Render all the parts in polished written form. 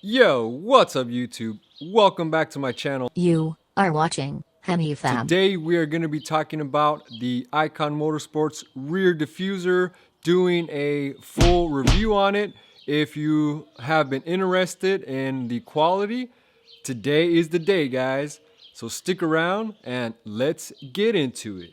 Yo, what's up YouTube? Welcome back to my channel. You are watching Hemifam. Today we are going to be talking about the ikon Motorsports rear diffuser, doing a full review on it. If you have been interested in the quality, today is the day, guys. So stick around and let's get into it.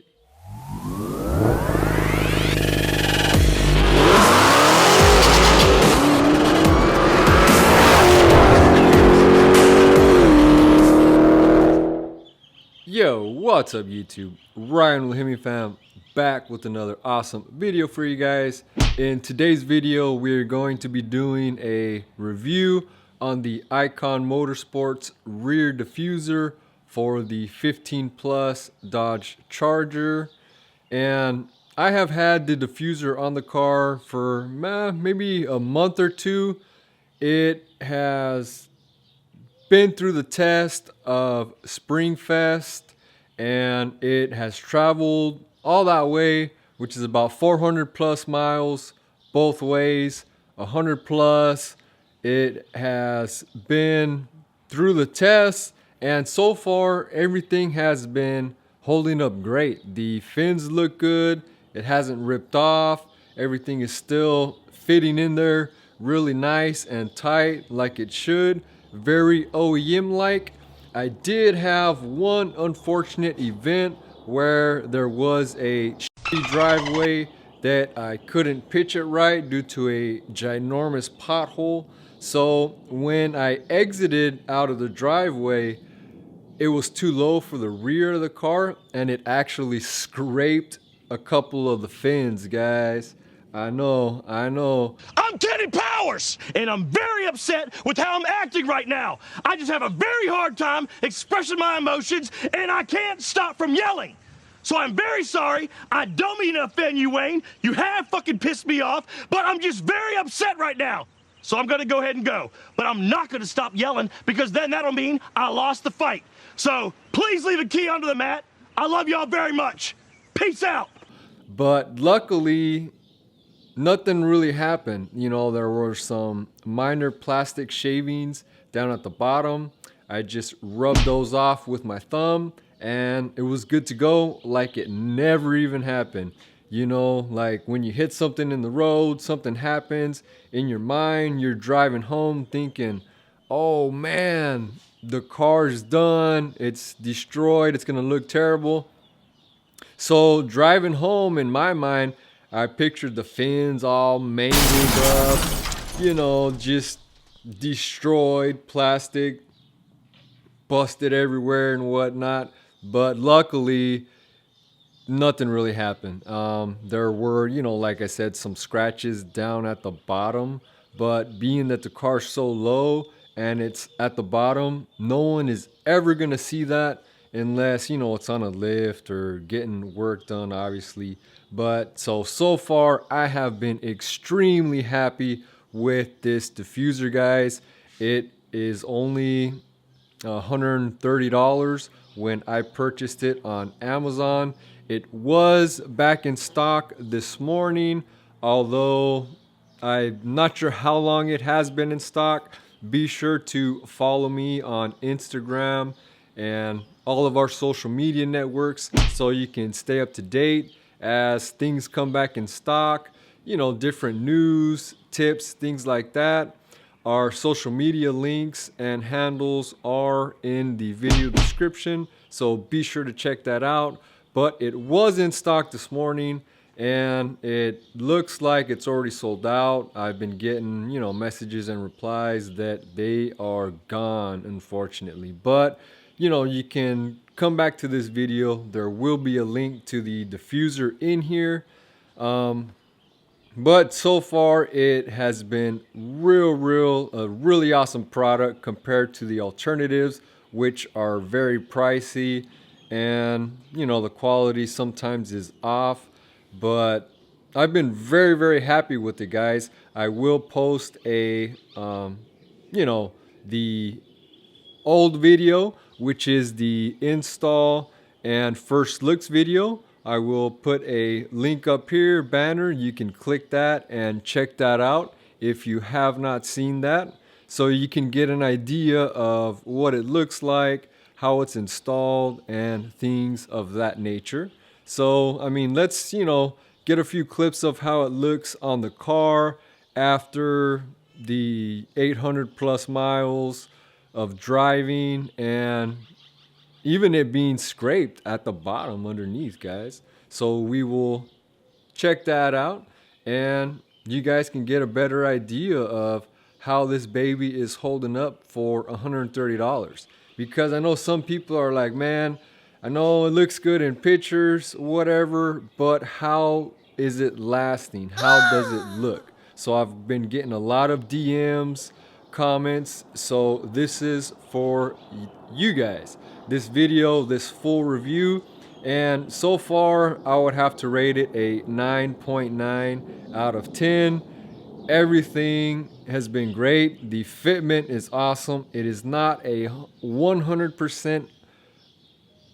Yo, what's up YouTube? Ryan with Hemifam, back with another awesome video for you guys. In today's video, we're going to be doing a review on the ikon Motorsports rear diffuser for the 15 Plus Dodge Charger. And I have had the diffuser on the car for maybe a month or two. It has been through the test of Springfest, and it has traveled all that way, which is about 400 plus miles both ways, 100 plus. It has been through the test, and so far everything has been holding up great. The fins look good, it hasn't ripped off, everything is still fitting in there really nice and tight like it should. Very OEM like. I did have one unfortunate event where there was a shitty driveway that I couldn't pitch it right due to a ginormous pothole. So when I exited out of the driveway, it was too low for the rear of the car, and it actually scraped a couple of the fins, guys. I know. I'm Teddy Powers, and I'm very upset with how I'm acting right now. I just have a very hard time expressing my emotions, and I can't stop from yelling. So I'm very sorry. I don't mean to offend you, Wayne. You have fucking pissed me off, but I'm just very upset right now. So I'm gonna go ahead and go. But I'm not gonna stop yelling, because then that'll mean I lost the fight. So please leave a key under the mat. I love y'all very much. Peace out. But luckily, nothing really happened. You know, there were some minor plastic shavings down at the bottom. I just rubbed those off with my thumb and it was good to go, like it never even happened. You know, like when you hit something in the road, something happens in your mind, you're driving home thinking, oh man, the car's done, it's destroyed, it's gonna look terrible. So driving home, in my mind, I pictured the fins all mangled up, you know, just destroyed, plastic, busted everywhere and whatnot. But luckily, nothing really happened. There were, you know, like I said, some scratches down at the bottom. But being that the car's so low and it's at the bottom, no one is ever going to see that unless, you know, it's on a lift or getting work done, obviously. But so far I have been extremely happy with this diffuser, guys. It is only $130 when I purchased it on Amazon. It was back in stock this morning, although I'm not sure how long it has been in stock. Be sure to follow me on Instagram and all of our social media networks so you can stay up to date as things come back in stock, you know, different news, tips, things like that. Our social media links and handles are in the video description, so be sure to check that out. But it was in stock this morning and it looks like it's already sold out. I've been getting, you know, messages and replies that they are gone, unfortunately. But you know, you can come back to this video. There will be a link to the diffuser in here. But so far it has been a really awesome product compared to the alternatives, which are very pricey, and you know, the quality sometimes is off. But I've been very happy with it, guys. I will post a you know, the old video, which is the install and first looks video. I will put a link up here, banner. You can click that and check that out if you have not seen that. so you can get an idea of what it looks like, how it's installed, and things of that nature. So, I mean, let's, get a few clips of how it looks on the car after the 800 plus miles of driving, and even it being scraped at the bottom underneath, guys. So we will check that out, and you guys can get a better idea of how this baby is holding up for $130. Because I know some people are like, man, I know it looks good in pictures, whatever, but how is it lasting? How does it look? So I've been getting a lot of DMs, comments, so this is for you guys. This video, this full review, and so far I would have to rate it a 9.9 out of 10. Everything has been great. The fitment is awesome. It is not a 100%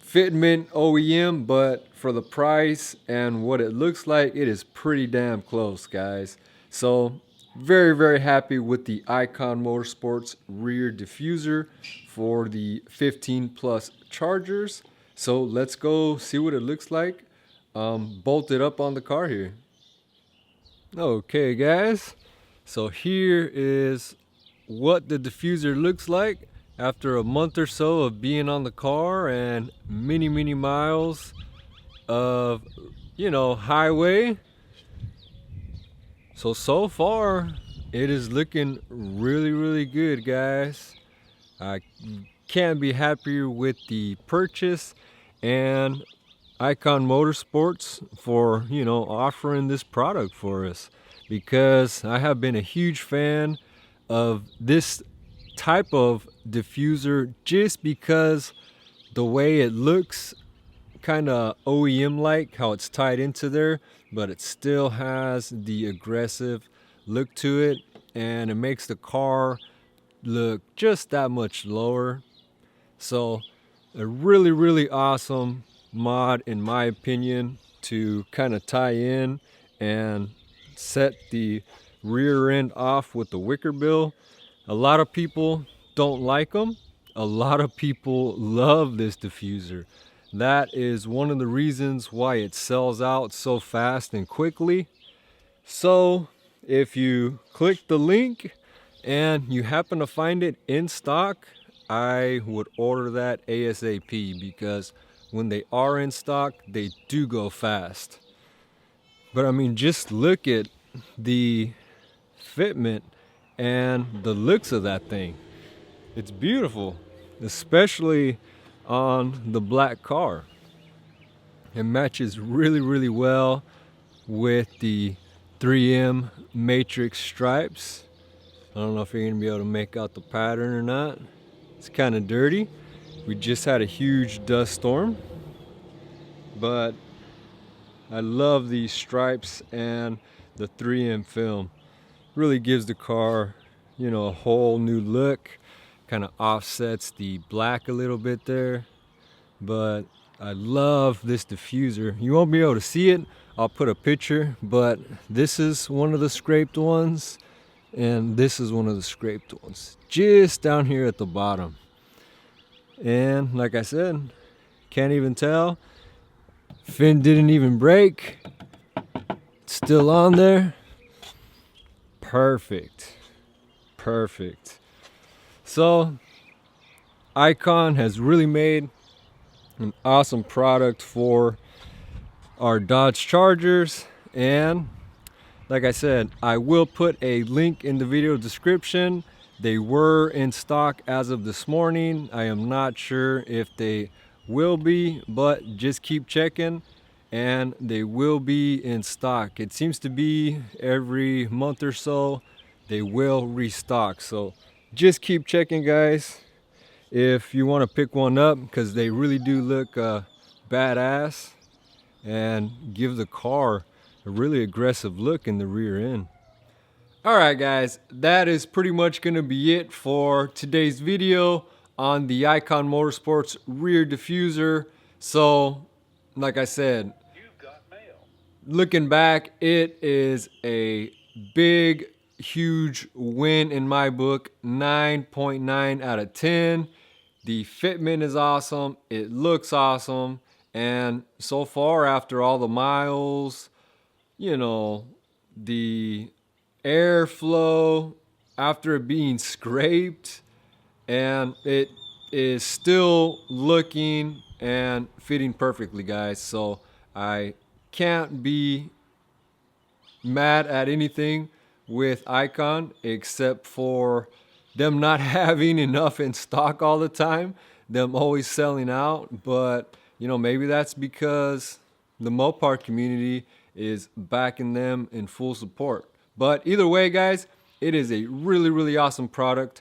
fitment OEM, but for the price and what it looks like, it is pretty damn close, guys. So very, very happy with the ikon Motorsports rear diffuser for the 15 plus Chargers. So let's go see what it looks like bolted up on the car here. Okay, guys, so here is what the diffuser looks like after a month or so of being on the car and many miles of, highway. So far it is looking really good, guys. I can't be happier with the purchase, and ikon Motorsports for offering this product for us, because I have been a huge fan of this type of diffuser just because the way it looks, kind of OEM like, how it's tied into there, but it still has the aggressive look to it, and it makes the car look just that much lower. So a really awesome mod, in my opinion, to kind of tie in and set the rear end off with the wicker bill. A lot of people don't like them. A lot of people love this diffuser. That is one of the reasons why it sells out so fast and quickly. So if you click the link and you happen to find it in stock, I would order that ASAP, because when they are in stock, they do go fast. But I mean, just look at the fitment and the looks of that thing. It's beautiful, especially on the black car. It matches really well with the 3M matrix stripes. I don't know if you're gonna be able to make out the pattern or not. It's kind of dirty. We just had a huge dust storm, but I love these stripes, and the 3M film really gives the car, a whole new look. Kind of offsets the black a little bit there, but I love this diffuser. You won't be able to see it. I'll put a picture, but this is one of the scraped ones, and this is one of the scraped ones, just down here at the bottom. And like I said, can't even tell. Fin didn't even break. It's still on there. Perfect. So ikon has really made an awesome product for our Dodge Chargers, and like I said, I will put a link in the video description. They were in stock as of this morning. I am not sure if they will be, but just keep checking and they will be in stock. It seems to be every month or so they will restock, so just keep checking, guys, if you want to pick one up, because they really do look badass and give the car a really aggressive look in the rear end. Alright guys, that is pretty much going to be it for today's video on the ikon Motorsports rear diffuser. So, like I said, looking back, it is a big, huge win in my book. 9.9 out of 10. The fitment is awesome. It looks awesome. And so far, after all the miles, you know, the airflow, after it being scraped, and it is still looking and fitting perfectly, guys. So I can't be mad at anything with Icon except for them not having enough in stock all the time, them always selling out. But you know, maybe that's because the Mopar community is backing them in full support. But either way, guys, it is a really awesome product.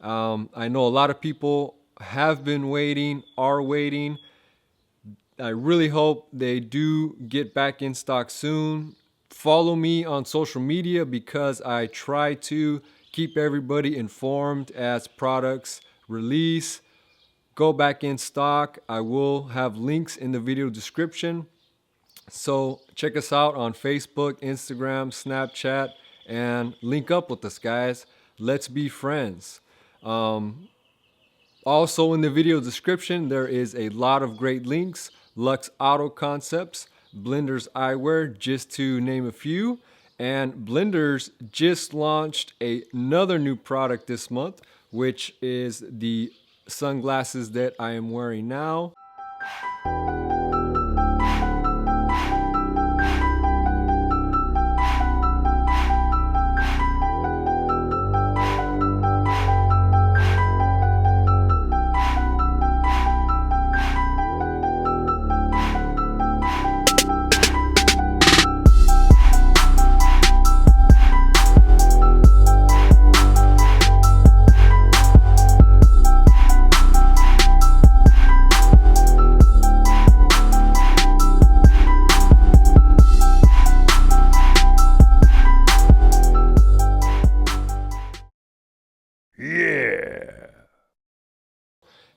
I know a lot of people have been waiting, are waiting. I really hope they do get back in stock soon. Follow me on social media because I try to keep everybody informed as products release, go back in stock. I will have links in the video description. So check us out on Facebook, Instagram, Snapchat, and link up with us, guys. Let's be friends. Also in the video description, there is a lot of great links. Lux Auto Concepts, Blenders Eyewear, just to name a few. And Blenders just launched another new product this month, which is the sunglasses that I am wearing now.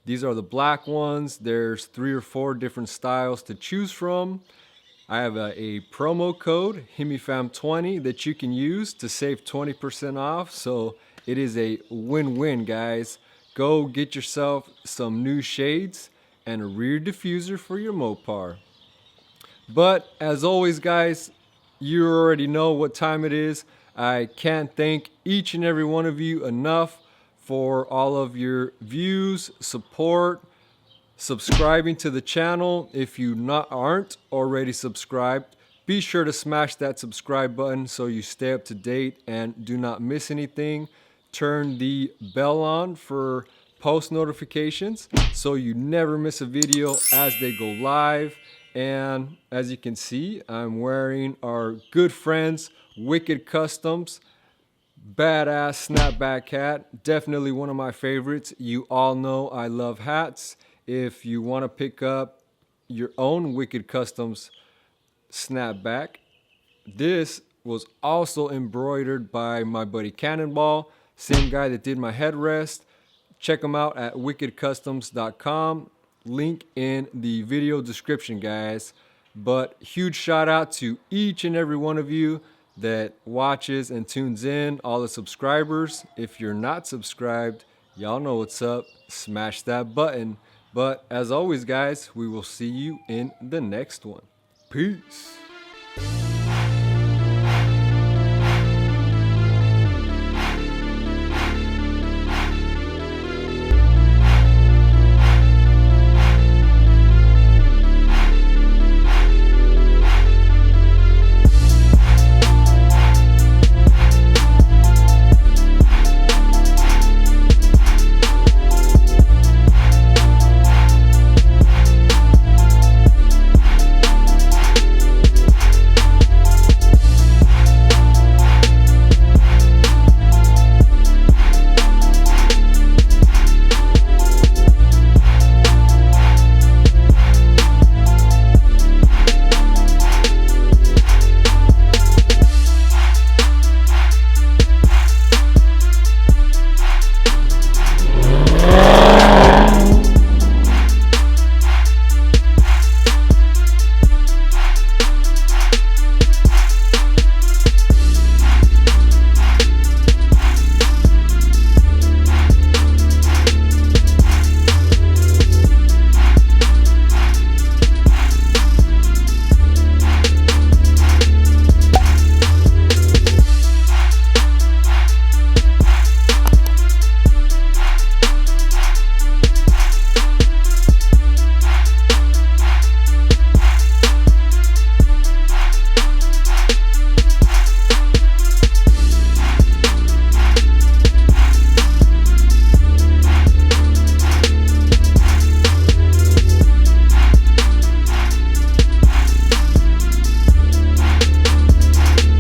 These are the black ones. There's 3 or 4 different styles to choose from. I have a promo code, Hemifam20, that you can use to save 20% off. So it is a win-win, guys. Go get yourself some new shades and a rear diffuser for your Mopar. But as always, guys, you already know what time it is. I can't thank each and every one of you enough for all of your views, support, subscribing to the channel. If you aren't already subscribed, be sure to smash that subscribe button so you stay up to date and do not miss anything. Turn the bell on for post notifications so you never miss a video as they go live. And as you can see, I'm wearing our good friends Wicked Customs badass snapback hat. Definitely one of my favorites. You all know I love hats. If you want to pick up your own Wicked Customs snapback, this was also embroidered by my buddy Cannonball, same guy that did my headrest. Check them out at wickedcustoms.com. Link in the video description, guys. But huge shout out to each and every one of you that watches and tunes in, all the subscribers. If you're not subscribed, y'all know what's up. Smash that button. But as always, guys, we will see you in the next one. Peace.